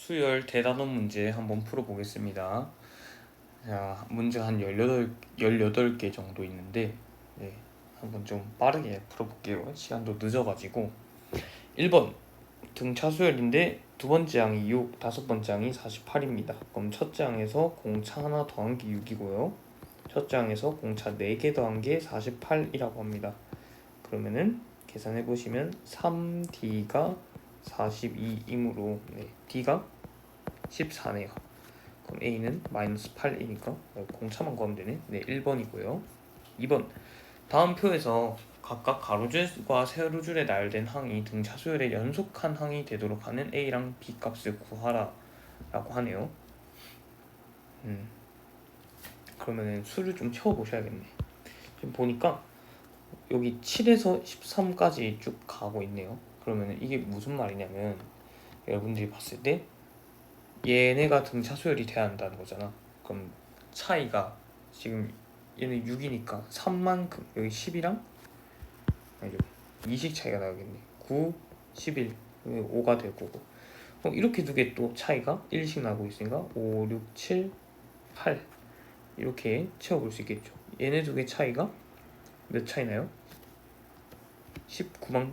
수열 대단원 문제 한번 풀어보겠습니다. 자, 문제 한 18개 정도 있는데, 네, 한번 좀 빠르게 풀어볼게요. 시간도 늦어가지고. 1번 등차 수열인데 두 번째 항이 6, 다섯 번째 항이 48입니다. 그럼 첫째 항에서 공차 하나 더한 게 6이고요. 첫째 항에서 공차 4개 더한 게 48이라고 합니다. 그러면은 계산해 보시면 3D가 42이므로 D가 14네요. 그럼 A는 마이너스 8이니까 공차만 구하면 되네. 네, 1번이고요. 2번 다음 표에서 각각 가로줄과 세로줄에 나열된 항이 등차 수열의 연속한 항이 되도록 하는 A랑 B 값을 구하라 라고 하네요. 그러면은 수를 좀 채워보셔야겠네. 지금 보니까 여기 7에서 13까지 쭉 가고 있네요. 그러면은 이게 무슨 말이냐면 여러분들이 봤을 때 얘네가 등차 수열이 돼야 한다는 거잖아. 그럼 차이가 지금 얘는 6이니까 3만큼 여기 10이랑 아니죠 2씩 차이가 나겠네. 9, 11 5가 될 거고. 그럼 이렇게 두 개 또 차이가 1씩 나고 있으니까 5, 6, 7, 8 이렇게 채워볼 수 있겠죠. 얘네 두 개 차이가 몇 차이나요? 19만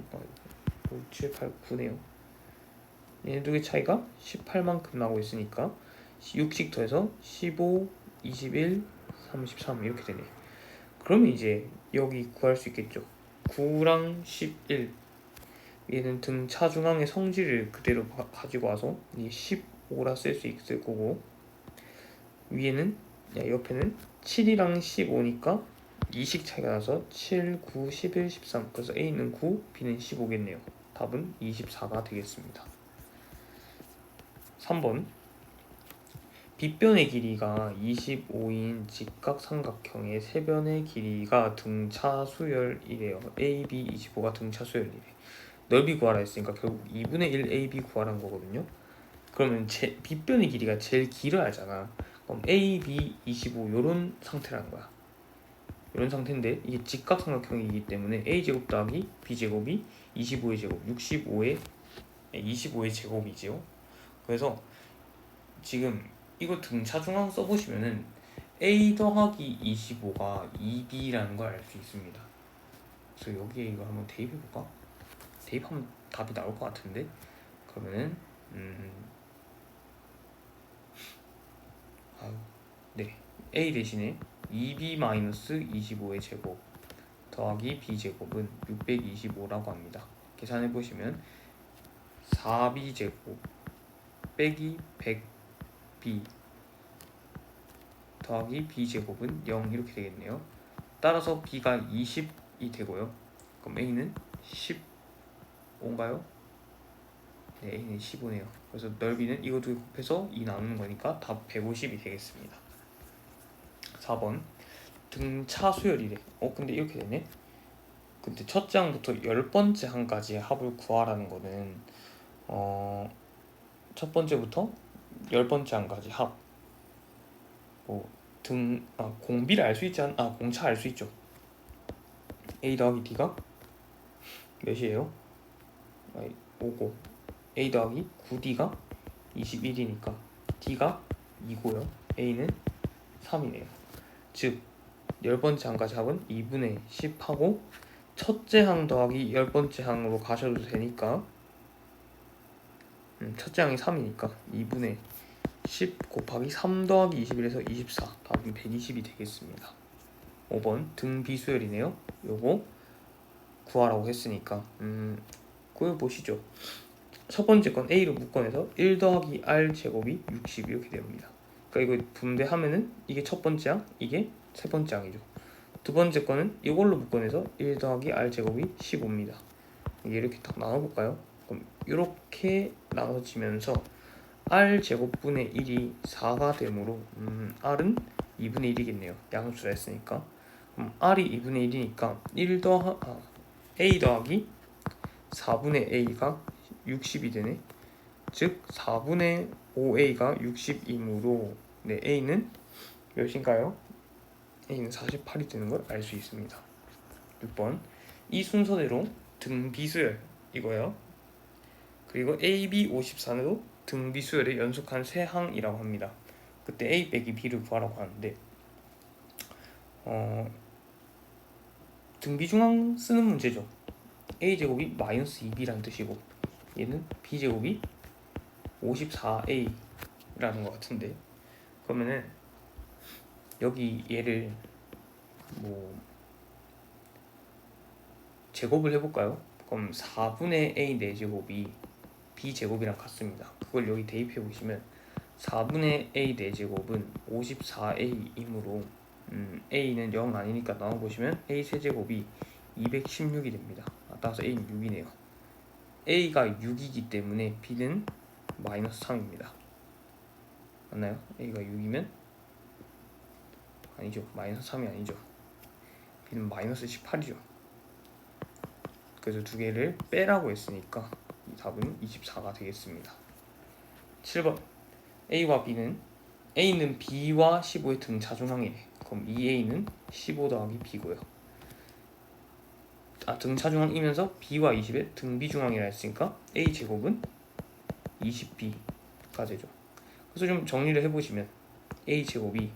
5, 7, 8, 9네요. 얘네 두 개 차이가 18만큼 나고 있으니까 6씩 더해서 15, 21, 33 이렇게 되네. 그러면 이제 여기 구할 수 있겠죠. 9랑 11 얘는 등차 중앙의 성질을 그대로 가지고 와서 이 15라 쓸 수 있을 거고, 위에는 옆에는 7이랑 15니까 2씩 차이가 나서 7, 9, 11, 13 그래서 A는 9, B는 15겠네요. 답은 24가 되겠습니다. 3번 빗변의 길이가 25인 직각삼각형의 세변의 길이가 등차 수열이래요. AB 25가 등차 수열이래. 넓이 구하라 했으니까 결국 2분의 1 AB 구하라는 거거든요. 그러면 빗변의 길이가 제일 길어야 하잖아. 그럼 AB 25 요런 상태라는 거야. 이런 상태인데 이게 직각삼각형이기 때문에 A제곱 더하기 B제곱이 25의 제곱 25의 제곱이지요. 그래서 지금 이거 등차 중앙 써보시면은 A 더하기 25가 2B라는 걸 알 수 있습니다. 그래서 여기에 이거 한번 대입해볼까? 대입하면 답이 나올 것 같은데. 그러면은 네, A 대신에 2B-25의 제곱 더하기 B제곱은 625라고 합니다. 계산해보시면 4B제곱 빼기 100B 더하기 B제곱은 0 이렇게 되겠네요. 따라서 B가 20이 되고요. 그럼 A는 15인가요? 네, A는 15네요. 그래서 넓이는 이거 두 개 곱해서 2 나누는 거니까 답 150이 되겠습니다. 4번 등차 수열이래. 근데 이렇게 되네. 근데 첫째 항부터 10번째 항까지 합을 구하라는 거는 첫 번째부터 10번째 항까지 합 공비를 알 수 있지 않? 공차 알 수 있죠. A 더하기 D가 몇이에요? 5고 A 더하기 9D가 21이니까 D가 2고요. A는 3이네요. 즉 10번째 항까지 합은 2분의 10하고 첫째 항 더하기 10번째 항으로 가셔도 되니까 첫째 항이 3이니까 2분의 10 곱하기 3 더하기 21에서 24 답은 120이 되겠습니다. 5번 등비수열이네요. 요거 구하라고 했으니까 구해보시죠. 첫 번째 건 A로 묶어내서 1 더하기 R 제곱이 60 이렇게 됩니다. 그러니까 이거 분배하면은 이게 첫 번째 항, 이게 세 번째 항이죠. 두 번째 거는 이걸로 묶어내서 1 더하기 R 제곱이 15입니다. 이게 이렇게 딱 나눠볼까요? 그럼 이렇게 나눠지면서 R 제곱분의 1이 4가 되므로 R은 2분의 1이겠네요. 양수라 했으니까. 그럼 R이 2분의 1이니까 A 더하기 4분의 A가 60이 되네. 즉 4분의 5A가 60이므로 네, A는 몇인가요? A는 48이 되는 걸 알 수 있습니다. 6번 이 순서대로 등비수열 이거요. 그리고 AB 54도 등비 수열의 연속한 세 항이라고 합니다. 그때 A 빼기 B를 구하라고 하는데 등비 중항 쓰는 문제죠. A제곱이 마이너스 2B라는 뜻이고 얘는 B제곱이 54A라는 것 같은데, 그러면은 여기 얘를 뭐 제곱을 해볼까요? 그럼 4분의 A 4제곱이 B제곱이랑 같습니다. 그걸 여기 대입해 보시면 4분의 A 4제곱은 54A이므로 A는 0 아니니까 나눠보시면 A 세제곱이 216이 됩니다. 따라서 A는 6이네요. A가 6이기 때문에 B는 마이너스 3입니다. 맞나요? A가 6이면 아니죠. 마이너스 3이 아니죠. B는 마이너스 18이죠. 그래서 두 개를 빼라고 했으니까 이 답은 24가 되겠습니다. 7번 A와 A는 B와 15의 등차중항이네. 그럼 이 A는 15 더하기 B고요. 등차중항이면서 B와 20의 등비중항이라 했으니까 A제곱은 20B가 되죠. 그래서 좀 정리를 해보시면 A제곱이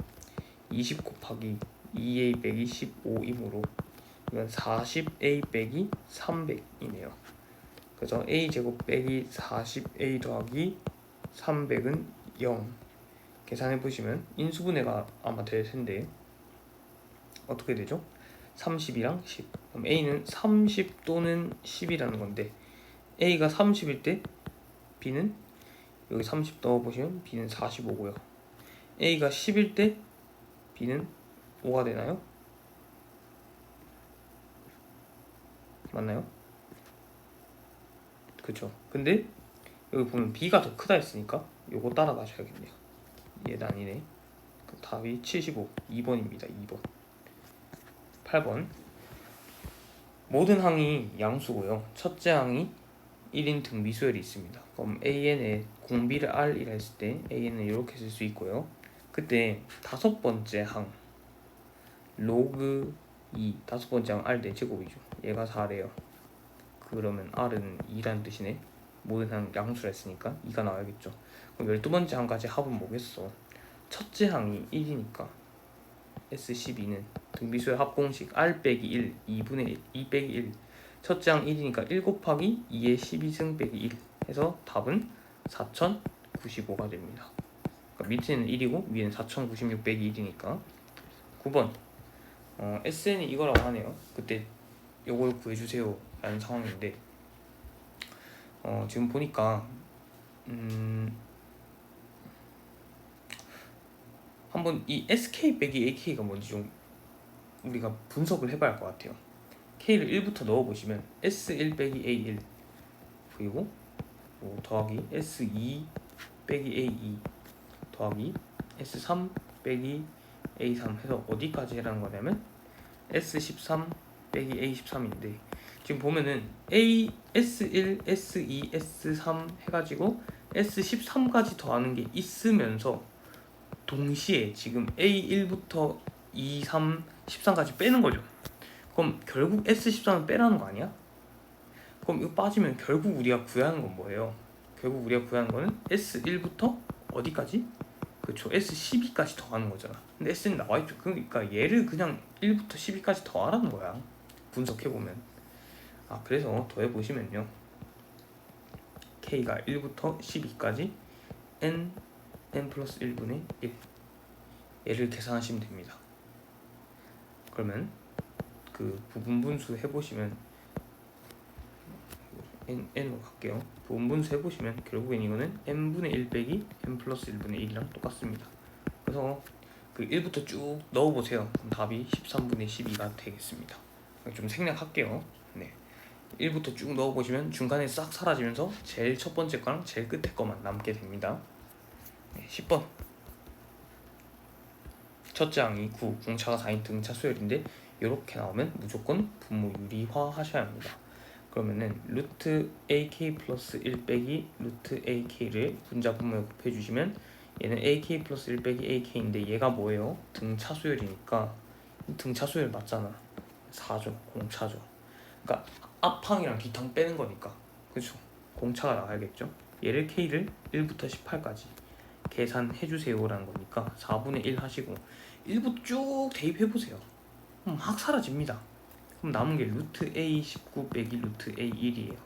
20 곱하기 2A 빼기 15이므로 이건 40A 빼기 300이네요. 그래서 A제곱 빼기 40A 더하기 300은 0. 계산해보시면 인수분해가 아마 될 텐데 어떻게 되죠? 30이랑 10. 그럼 A는 30 또는 10이라는 건데 A가 30일 때 B는 여기 30 넣어보시면 B는 45고요. A가 10일 때 B는 5가 되나요? 맞나요? 그쵸. 근데 여기 보면 B가 더 크다 했으니까 요거 따라가셔야겠네요. 얘는 아니네. 답이 75, 2번입니다. 2번. 8번 모든 항이 양수고요. 첫째 항이 1인 등비 수열이 있습니다. 그럼 AN의 공비를 R이라 했을 때 AN은 이렇게 쓸 수 있고요. 그때 다섯 번째 항 로그 2, 다섯 번째 항 R 4제곱이죠. 얘가 4래요. 그러면 R은 2라는 뜻이네. 모든 항 양수라 했으니까 2가 나와야겠죠. 그럼 12번째 항까지 합은 뭐겠어? 첫째 항이 1이니까 S12는 등비수열 합공식 R 빼기 1, 2분의 2 빼기 1. 첫째 항 1이니까 1 곱하기 2의 12승 빼기 1 해서 답은 4095가 됩니다. 그러니까 밑에는 1이고 위에는 4096 빼기 1이니까 9번 SN이 이거라고 하네요. 그때 요걸 구해주세요 라는 상황인데 지금 보니까 한번 이 SK 빼기 AK가 뭔지 좀 우리가 분석을 해봐야 할 것 같아요. K를 1부터 넣어보시면 S1 빼기 A1 그리고 더하기 S2 빼기 A2 더하기 S3 빼기 A3 해서 어디까지 해라는 거냐면 S13 빼기 A13인데 지금 보면은 S1, S2, S3 해가지고 S13까지 더하는 게 있으면서 동시에 지금 A1부터 2, 3, 13까지 빼는 거죠. 그럼 결국 S13은 빼라는 거 아니야? 그럼 이거 빠지면 결국 우리가 구해야 하는 건 뭐예요? 결국 우리가 구해야 하는 거는 S1부터 어디까지? 그쵸, S12까지 더하는 거잖아. 근데 S는 나와있죠. 그러니까 얘를 그냥 1부터 12까지 더하라는 거야. 분석해보면. 그래서 더해보시면요. K가 1부터 12까지 N 플러스 1분의 1 얘를 계산하시면 됩니다. 그러면 그 부분분수 해보시면 n으로 갈게요. 부분분수 해보시면 결국엔 이거는 n분의 1 빼기 n 플러스 1분의 1이랑 똑같습니다. 그래서 그 1부터 쭉 넣어보세요. 그럼 답이 13분의 12가 되겠습니다. 좀 생략할게요. 네, 1부터 쭉 넣어보시면 중간에 싹 사라지면서 제일 첫 번째 거랑 제일 끝에 거만 남게 됩니다. 네, 10번 첫째 항이 9, 공차가 4인 등차 수열인데 이렇게 나오면 무조건 분모 유리화 하셔야 합니다. 그러면은 루트 AK 플러스 1 빼기 루트 AK를 분자 분모에 곱해주시면 얘는 AK 플러스 1 빼기 AK인데 얘가 뭐예요? 등차 수열이니까 등차 수열 맞잖아. 4죠. 공차죠. 그러니까 앞항이랑 뒷항 빼는 거니까 그쵸? 공차가 나와야겠죠? 얘를 K를 1부터 18까지 계산해주세요라는 거니까 4분의 1 하시고 1부터 쭉 대입해보세요. 그럼 확 사라집니다. 그럼 남은 게 루트 A19 빼기 루트 A1이에요.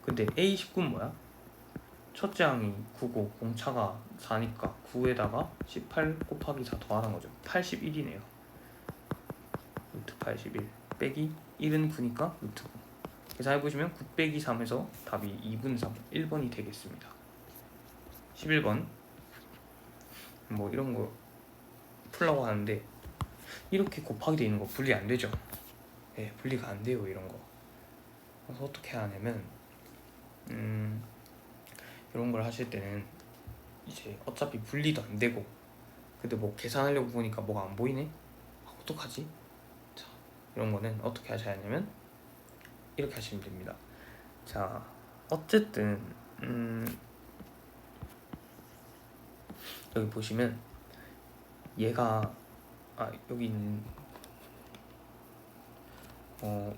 근데 A19는 뭐야? 첫째 항이 9고 공차가 4니까 9에다가 18 곱하기 4 더하는 거죠. 81이네요. 루트 81 빼기 1은 9니까 루트 9. 계산해보시면 9 빼기 3에서 답이 2분의 3, 1번이 되겠습니다. 11번 뭐 이런 거 풀라고 하는데 이렇게 곱하기 되어 있는 거 분리 안 되죠. 네, 분리가 안 돼요 이런 거. 그래서 어떻게 하냐면 이런 걸 하실 때는 이제 어차피 분리도 안 되고 근데 뭐 계산하려고 보니까 뭐가 안 보이네? 어떡하지? 자, 이런 거는 어떻게 하셔야 하냐면 이렇게 하시면 됩니다. 자, 어쨌든 여기 보시면 얘가 여기 있는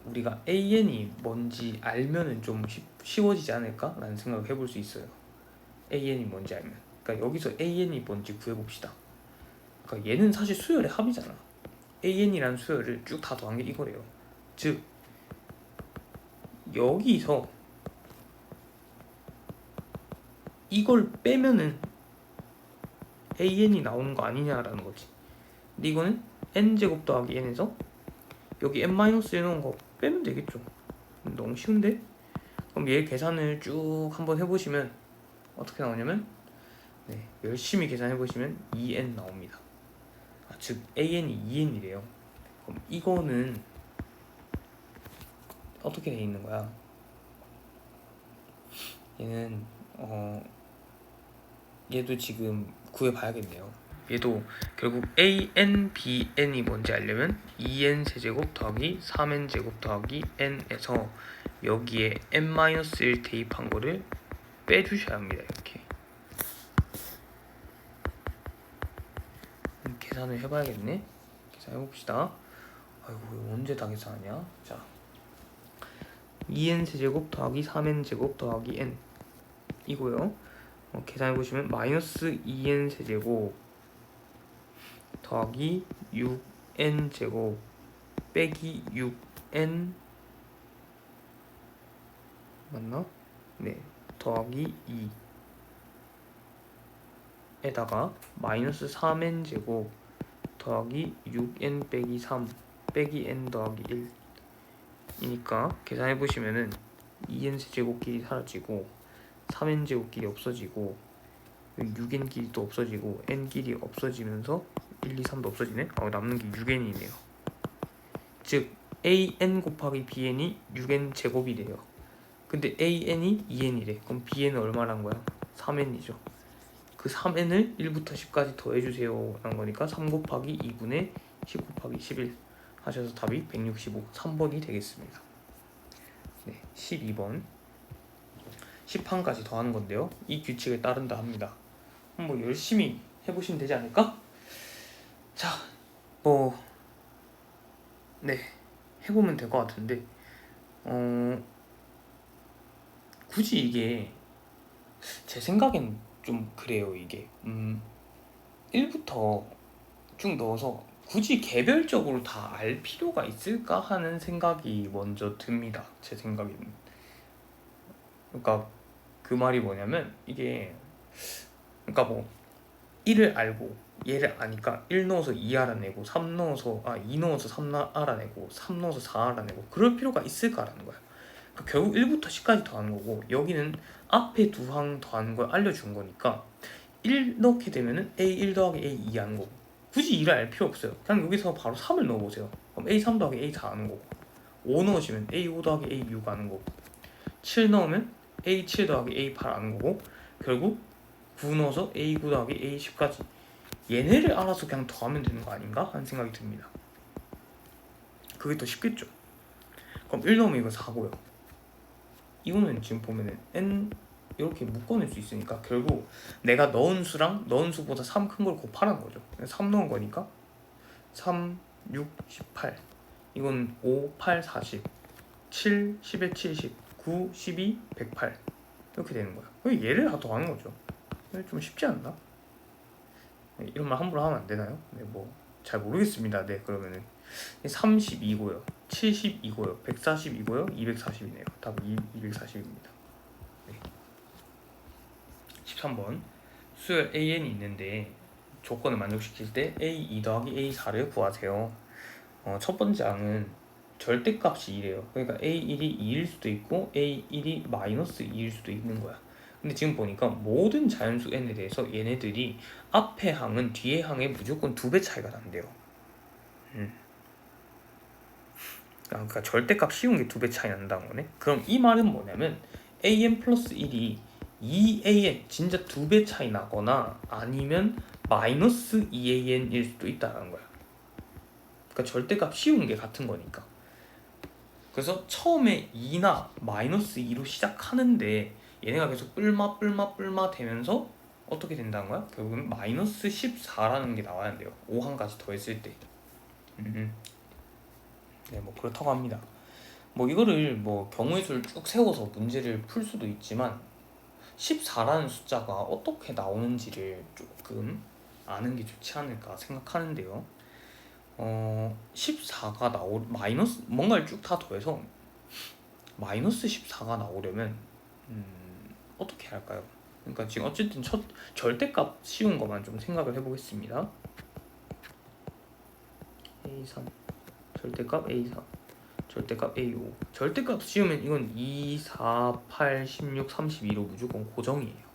우리가 AN이 뭔지 알면은 좀 쉬워지지 않을까? 라는 생각을 해볼 수 있어요. AN이 뭔지 알면. 그러니까 여기서 AN이 뭔지 구해봅시다. 그러니까 얘는 사실 수열의 합이잖아. AN이라는 수열을 쭉 다 더한 게 이거래요. 즉 여기서 이걸 빼면은 AN이 나오는 거 아니냐라는 거지. 근데 이거는 n제곱 더하기 n에서 여기 n-1 넣은 거 빼면 되겠죠. 너무 쉬운데? 그럼 얘 계산을 쭉 한번 해보시면 어떻게 나오냐면 열심히 계산해보시면 2n 나옵니다. 즉 an이 2n이래요. 그럼 이거는 어떻게 돼 있는 거야? 얘는 얘도 지금 구해봐야겠네요. 얘도 결국 an, bn이 뭔지 알려면 2n 세제곱 더하기 3n 제곱 더하기 n에서 여기에 n-1 대입한 거를 빼주셔야 합니다. 이렇게 계산을 해봐야겠네. 계산해봅시다. 아이고 언제 다 계산하냐. 자, 2n 세제곱 더하기 3n 제곱 더하기 n 이고요. 계산해보시면 마이너스 2n 세제곱 더하기 6n 제곱 빼기 6n 맞나? 네, 더하기 2에다가 마이너스 3n 제곱 더하기 6n 빼기 3 빼기 n 더하기 1 이니까 계산해보시면은 2n 세제곱끼리 사라지고 3n 제곱끼리 없어지고 6n 끼리도 없어지고 n 끼리 없어지면서 1, 2, 3도 없어지네? 남는 게 6n이네요. 즉 an 곱하기 bn이 6n 제곱이래요. 근데 an이 2n이래. 그럼 bn은 얼마란 거야? 3n이죠. 그 3n을 1부터 10까지 더해주세요 라는 거니까 3 곱하기 2분의 10 곱하기 11 하셔서 답이 165, 3번이 되겠습니다. 네, 12번 10항까지 더하는 건데요. 이 규칙을 따른다 합니다. 뭐 열심히 해보시면 되지 않을까? 자, 해보면 될 것 같은데 굳이 이게 제 생각엔 좀 그래요. 이게 1부터 쭉 넣어서 굳이 개별적으로 다 알 필요가 있을까 하는 생각이 먼저 듭니다. 제 생각에는. 그러니까 그 말이 뭐냐면 이게 그러니까 뭐 1을 알고 얘를 아니까 1 넣어서 2 알아내고 3 넣어서 2 넣어서 3 알아내고 3 넣어서 4 알아내고 그럴 필요가 있을까라는 거야. 그러니까 결국 1부터 10까지 더하는 거고 여기는 앞에 두 항 더하는 걸 알려준 거니까 1 넣게 되면은 A1 더하기 A2 하는 거고 굳이 2를 알 필요 없어요. 그냥 여기서 바로 3을 넣어보세요. 그럼 A3 더하기 A4 하는 거고 5 넣으시면 A5 더하기 A6 하는 거고 7 넣으면 A7 더하기 A8 하는 거고 결국 9 넣어서 A9 더하기 A10까지 얘네를 알아서 그냥 더하면 되는 거 아닌가? 하는 생각이 듭니다. 그게 더 쉽겠죠. 그럼 1 넣으면 이거 4고요. 이거는 지금 보면은 n 이렇게 묶어낼 수 있으니까 결국 내가 넣은 수랑 넣은 수보다 3 큰 걸 곱하라는 거죠. 3 넣은 거니까 3, 6, 18 이건 5, 8, 40 7, 10에 70 9, 12, 108 이렇게 되는 거야. 얘를 더하는 거죠. 좀 쉽지 않나? 이런 말 함부로 하면 안 되나요? 네, 뭐 잘 모르겠습니다. 네, 그러면은 32고요, 72고요, 142고요, 240이네요. 답은 240입니다. 네. 13번 수열 AN이 있는데 조건을 만족시킬 때 A2 더하기 A4를 구하세요. 첫 번째 항은 절대값이 2래요. 그러니까 A1이 2일 수도 있고 A1이 마이너스 2일 수도 있는 거야. 근데 지금 보니까 모든 자연수 n에 대해서 얘네들이 앞에 항은 뒤에 항에 무조건 2배 차이가 난대요. 그러니까 절대값 씌운 게 2배 차이 난다는 거네. 그럼 이 말은 뭐냐면 an 플러스 1이 2an 진짜 2배 차이 나거나 아니면 마이너스 2an일 수도 있다는 거야. 그러니까 절대값 씌운 게 같은 거니까. 그래서 처음에 2나 마이너스 2로 시작하는데 얘네가 계속 뿔마 되면서 어떻게 된다는 거야? 결국은 마이너스 14라는 게 나와야 돼요. 5항까지 더했을 때. 네, 뭐 그렇다고 합니다. 뭐 이거를 뭐 경우의 수를 쭉 세워서 문제를 풀 수도 있지만 14라는 숫자가 어떻게 나오는지를 조금 아는 게 좋지 않을까 생각하는데요. 14가 마이너스 뭔가를 쭉 다 더해서 마이너스 14가 나오려면 어떻게 할까요? 그러니까 지금 어쨌든 첫 절대값 씌운 것만 좀 생각을 해보겠습니다. A3 절대값 A3 절대값 A5 절대값 씌우면 이건 2, 4, 8, 16, 32로 무조건 고정이에요.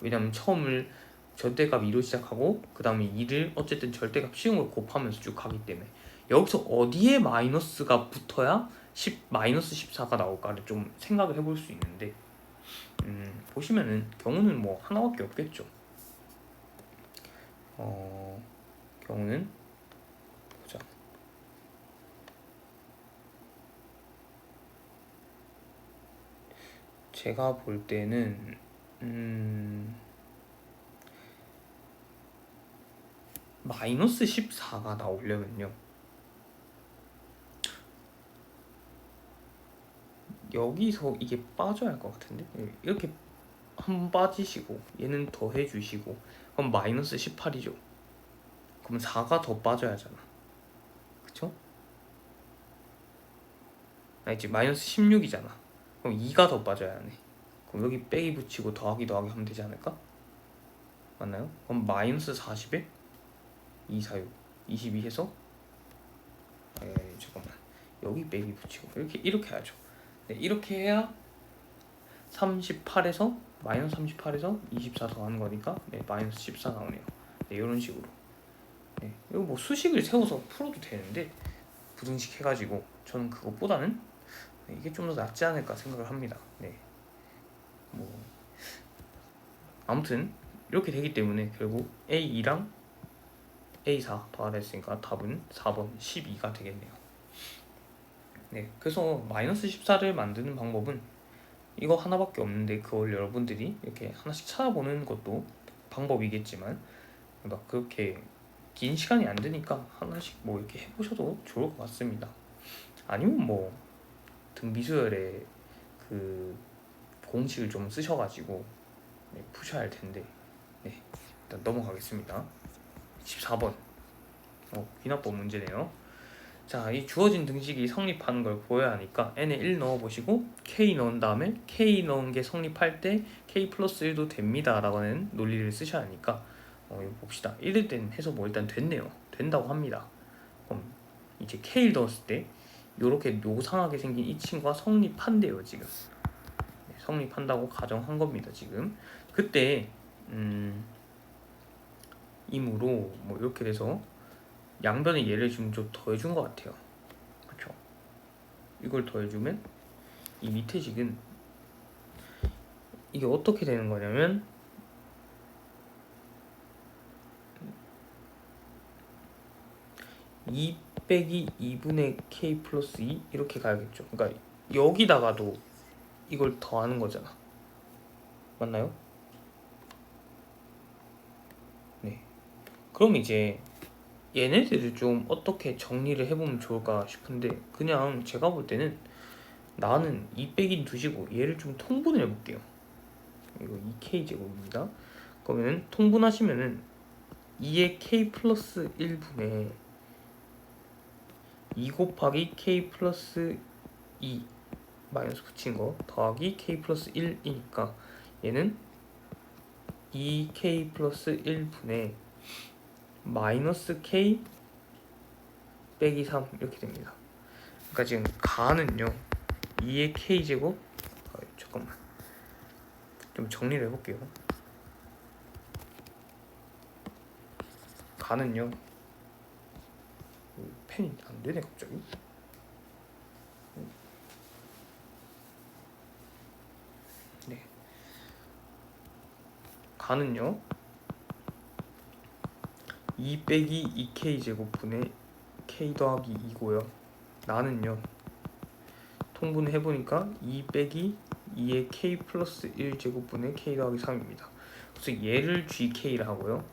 왜냐면 처음을 절대값 2로 시작하고 그 다음에 2를 어쨌든 절대값 씌운 걸 곱하면서 쭉 가기 때문에 여기서 어디에 마이너스가 붙어야 마이너스 14가 나올까를 좀 생각을 해볼 수 있는데 보시면은 경우는 뭐 하나밖에 없겠죠. 경우는 보자. 제가 볼 때는 마이너스 14가 나오려면요 여기서 이게 빠져야 할 것 같은데 이렇게 한 번 빠지시고 얘는 더 해주시고 그럼 마이너스 18이죠. 그럼 4가 더 빠져야 하잖아. 그쵸? 아니지 마이너스 16이잖아. 그럼 2가 더 빠져야 하네. 그럼 여기 빼기 붙이고 더하기 하면 되지 않을까? 맞나요? 그럼 마이너스 40에 2, 4, 6 22 해서 잠깐만 여기 빼기 붙이고 이렇게 해야죠. 네, 이렇게 해야 38에서 마이너스 38에서 24 더하는 거니까 네, 마이너스 14 나오네요. 네, 이런 식으로. 네, 이거 뭐 수식을 세워서 풀어도 되는데 부등식 해가지고 저는 그것보다는 네, 이게 좀 더 낫지 않을까 생각을 합니다. 네, 뭐 아무튼 이렇게 되기 때문에 결국 A2랑 A4 더하라 했으니까 답은 4번 12가 되겠네요. 네, 그래서 마이너스 14를 만드는 방법은 이거 하나밖에 없는데 그걸 여러분들이 이렇게 하나씩 찾아보는 것도 방법이겠지만 막 그렇게 긴 시간이 안 드니까 하나씩 뭐 이렇게 해보셔도 좋을 것 같습니다. 아니면 뭐 등비수열의 그 공식을 좀 쓰셔가지고 네, 푸셔야 할 텐데 네, 일단 넘어가겠습니다. 14번 귀납법 문제네요. 자, 이 주어진 등식이 성립하는 걸 보여야 하니까 n에 1 넣어보시고 k 넣은 다음에 k 넣은 게 성립할 때 k 플러스 1도 됩니다 라는 논리를 쓰셔야 하니까 이거 봅시다. 이럴 땐 해서 뭐 일단 됐네요. 된다고 합니다. 그럼 이제 k를 넣었을 때 요렇게 요상하게 생긴 이 친구가 성립한대요. 지금 성립한다고 가정한 겁니다. 지금 그때 이므로 뭐 이렇게 돼서 양변의 얘를 지금 좀 더해준 것 같아요. 그렇죠? 이걸 더해주면 이 밑에 식은 이게 어떻게 되는 거냐면 (2 빼기 2분의 k 플러스 2) 이렇게 가야겠죠. 그러니까 여기다가도 이걸 더하는 거잖아. 맞나요? 네. 그럼 이제 얘네들을 좀 어떻게 정리를 해보면 좋을까 싶은데 그냥 제가 볼 때는 나는 2 빼기 두시고 얘를 좀 통분을 해볼게요. 이거 2k 제곱입니다. 그러면 통분하시면은 2의 k 플러스 1분의 2 곱하기 k 플러스 2 마이너스 붙인 거 더하기 k 플러스 1이니까 얘는 2k 플러스 1분의 마이너스 k 빼기 3 이렇게 됩니다. 그러니까 지금 가는요 2의 k제곱 잠깐만 좀 정리를 해볼게요. 가는요 펜이 안 되네 갑자기. 네, 가는요 2 빼기 2k 제곱분의 k 더하기 2고요. 나는요 통분을 해보니까 2 빼기 2의 k 플러스 1 제곱분의 k 더하기 3입니다. 그래서 얘를 gk라 하고요.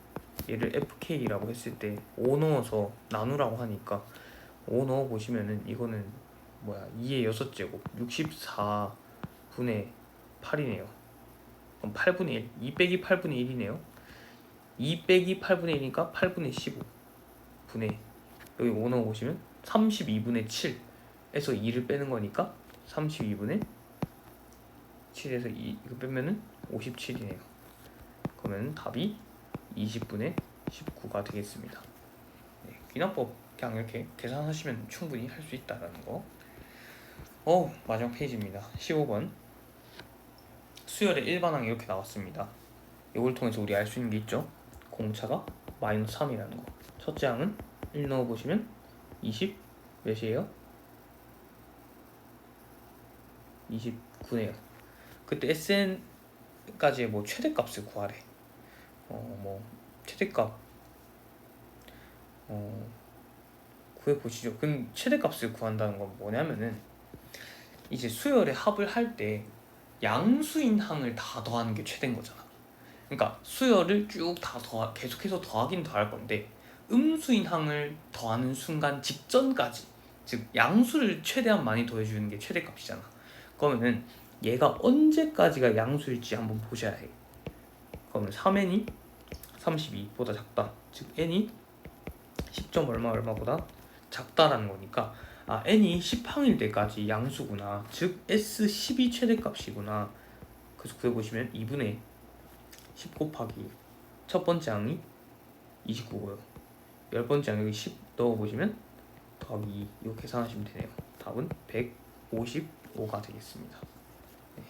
얘를 fk라고 했을 때 5 넣어서 나누라고 하니까 5 넣어 보시면은 이거는 뭐야 2의 6제곱 64분의 8이네요. 그럼 8분의 1 2 빼기 8분의 1이네요. 2 빼기 8분의 1이니까 8분의 15분의 여기 5 넣어 보시면 32분의 7에서 2를 빼는 거니까 32분의 7에서 2 이거 빼면은 57이네요. 그러면 답이 20분의 19가 되겠습니다. 네, 귀납법 그냥 이렇게 계산하시면 충분히 할 수 있다라는 거. 마지막 페이지입니다. 15번 수열의 일반항이 이렇게 나왔습니다. 이걸 통해서 우리 알 수 있는 게 있죠. 공차가 마이너스 3이라는 거. 첫째 항은 1 넣어보시면 20 몇이에요? 29네요. 그때 SN까지의 뭐 최대값을 구하래. 뭐 최대값 구해보시죠. 그럼 최대값을 구한다는 건 뭐냐면은 이제 수열의 합을 할 때 양수인 항을 다 더하는 게 최대인 거잖아. 그러니까 수열을 쭉 다 계속해서 더하긴 더할 건데 음수인 항을 더하는 순간 직전까지 즉 양수를 최대한 많이 더해주는 게 최대값이잖아. 그러면은 얘가 언제까지가 양수일지 한번 보셔야 해. 그러면 3n이 32보다 작다. 즉 n이 10점 얼마보다 작다라는 거니까 n이 10항일 때까지 양수구나. 즉 S10이 최대값이구나. 그래서 구해보시면 2분의 10 곱하기 첫 번째 항이 29고요. 열 번째 항 여기 10 넣어보시면 더하기 2 이거 계산하시면 되네요. 답은 155가 되겠습니다. 네.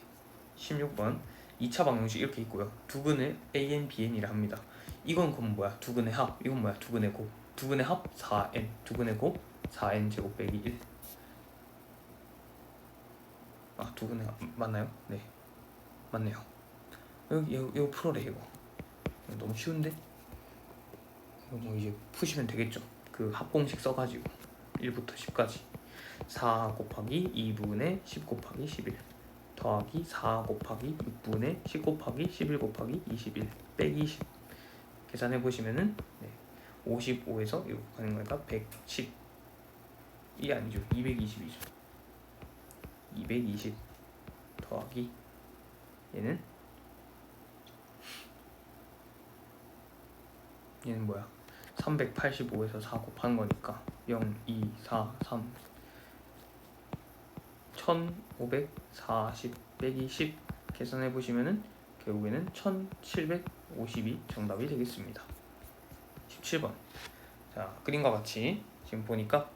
16번 2차 방정식 이렇게 있고요. 두근을 AN, BN이라 합니다. 이건 그럼 뭐야? 두근의 합. 이건 뭐야? 두근의 곱. 두근의 합 4n. 두근의 곱 4n 제곱 빼기 1. 두근의 합 맞나요? 네, 맞네요. 이거 풀어래 이거. 너무 쉬운데? 뭐 이제 푸시면 되겠죠. 그 합공식 써가지고 1부터 10까지 4 곱하기 2분의 10 곱하기 11 더하기 4 곱하기 6분의 10 곱하기 11 곱하기 21 빼기 10 계산해보시면은 55에서 이거 가는 거니까 110 이게 아니죠. 220이죠. 220 더하기 얘는 뭐야? 385에서 4 곱하는 거니까 0, 2, 4, 3 1540 빼기 10 계산해 보시면은 결국에는 1750이 정답이 되겠습니다. 17번 자 그림과 같이 지금 보니까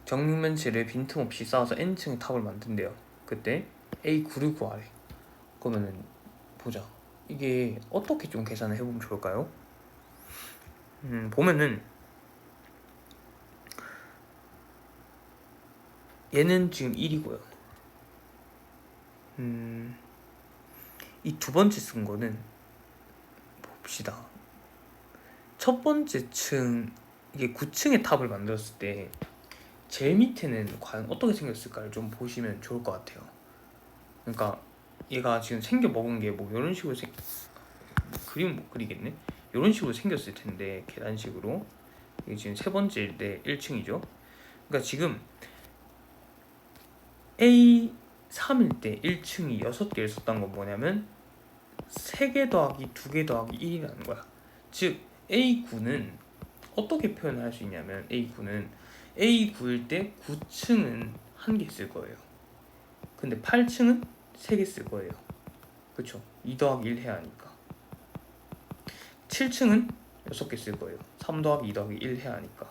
정육면체를 빈틈없이 쌓아서 n층의 탑을 만든대요. 그때 A9를 구하래. 그러면은 보자. 이게 어떻게 좀 계산을 해보면 좋을까요? 보면은 얘는 지금 1이고요. 이 두 번째 쓴 거는 봅시다. 첫 번째 층 이게 9층의 탑을 만들었을 때 제일 밑에는 과연 어떻게 생겼을까를 좀 보시면 좋을 것 같아요. 그러니까 얘가 지금 생겨 먹은 게 뭐 이런 식으로 그림은 못 그리겠네. 이런 식으로 생겼을 텐데 계단식으로 이게 지금 세 번째인데 1층이죠. 그러니까 지금 A 3일 때 1층이 6개를 썼던 건 뭐냐면 3개 더하기 2개 더하기 1이라는 거야. 즉 A9는 어떻게 표현을 할 수 있냐면 A9는 A9일 때 9층은 1개 쓸 거예요. 근데 8층은 3개 쓸 거예요. 그쵸? 2 더하기 1 해야 하니까. 7층은 6개 쓸 거예요. 3 더하기 2 더하기 1 해야 하니까.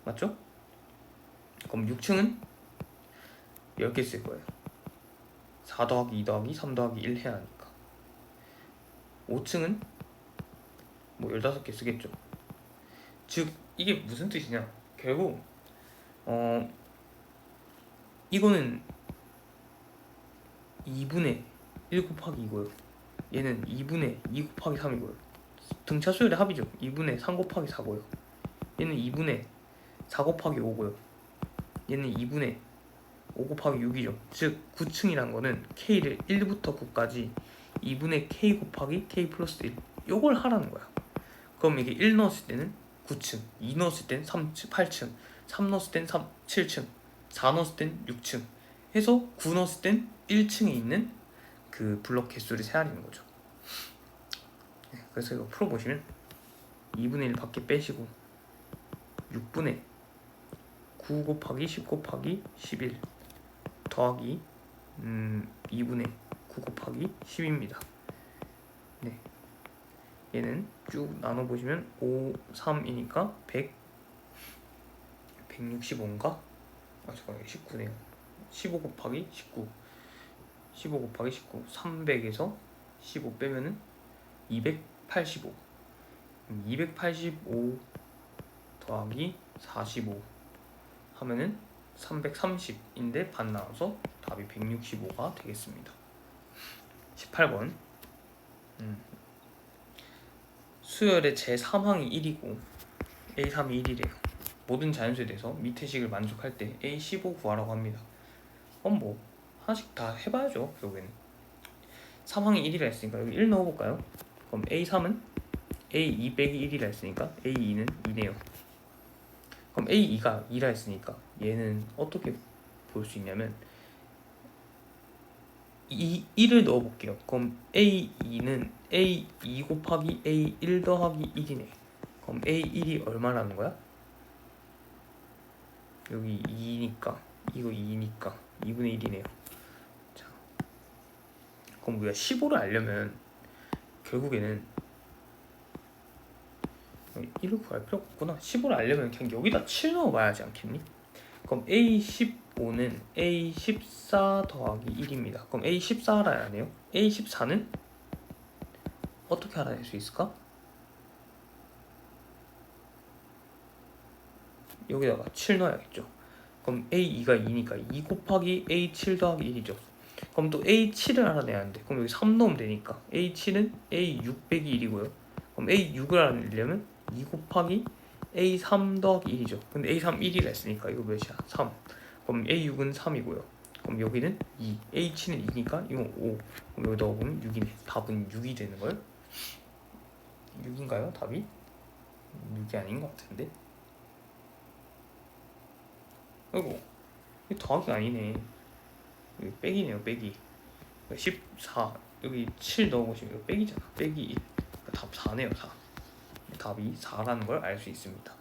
맞죠? 그럼 6층은 10개 쓸 거예요. 4 더하기 2 더하기 3 더하기 1 해야 하니까. 5층은 뭐 15개 쓰겠죠. 즉 이게 무슨 뜻이냐, 결국 이거는 2분의 1 곱하기 2고요. 얘는 2분의 2 곱하기 3이고요. 등차 수열의 합이죠. 2분의 3 곱하기 4고요. 얘는 2분의 4 곱하기 5고요. 얘는 2분의 5 곱하기 6이죠. 즉 9층이란 거는 K를 1부터 9까지 2분의 K 곱하기 K 플러스 1 요걸 하라는 거야. 그럼 이게 1 넣었을 때는 9층, 2 넣었을 땐 8층, 3 넣었을 땐 7층, 4 넣었을 땐 6층 해서 9 넣었을 땐 1층에 있는 그 블록 개수를 세하는 거죠. 그래서 이거 풀어보시면 2분의 1 밖에 빼시고 6분의 9 곱하기 10 곱하기 11 더하기 2분의 9 곱하기 10입니다. 네. 얘는 쭉 나눠보시면 5, 3이니까 165인가? 잠깐만요. 19네요. 15 곱하기 19 15 곱하기 19 300에서 15 빼면은 285 285 더하기 45 하면은 330인데 반 나눠서 답이 165가 되겠습니다. 18번 수열의 제3항이 1이고 A3이 1이래요. 모든 자연수에 대해서 밑의 식을 만족할 때 A15 구하라고 합니다. 그럼 뭐 하나씩 다 해봐야죠. 결국에는 3항이 1이라 했으니까 여기 1 넣어볼까요? 그럼 A3은 A2 빼기 1이라 했으니까 A2는 2네요. 그럼 A2가 2라 했으니까 얘는 어떻게 볼 수 있냐면 1을 넣어볼게요. 그럼 A2는 A2 곱하기 A1 더하기 1이네. 그럼 A1이 얼마라는 거야? 여기 2니까 이거 2니까 2분의 1이네요. 자, 그럼 우리가 15를 알려면 결국에는 1을 구할 필요가 없구나. 15를 알려면 그냥 여기다 7 넣어봐야지 않겠니? 그럼 A15는 A14 더하기 1입니다. 그럼 A14 알아야 하네요. A14는 어떻게 알아낼 수 있을까? 여기다가 7 넣어야겠죠. 그럼 A2가 2니까 2 곱하기 A7 더하기 1이죠. 그럼 또 A7을 알아내야 하는데 그럼 여기 3 넣으면 되니까 A7은 A6 빼기 1이고요. 그럼 A6을 알아내려면 2 곱하기 A3 더하기 1이죠. 근데 A3 1이라 했으니까 이거 몇이야? 3. 그럼 A6은 3이고요. 그럼 여기는 2. H는 2니까 이건 5. 그럼 여기 넣어보면 6이네. 답은 6이 되는걸? 6인가요? 답이? 6이 아닌 것 같은데? 아이고, 이거 더하기가 아니네. 여기 빼기네요. 빼기. 14. 여기 7 넣어보시면 이거 빼기잖아. 빼기 1. 답 4네요. 4. 답이 4라는 걸 알 수 있습니다.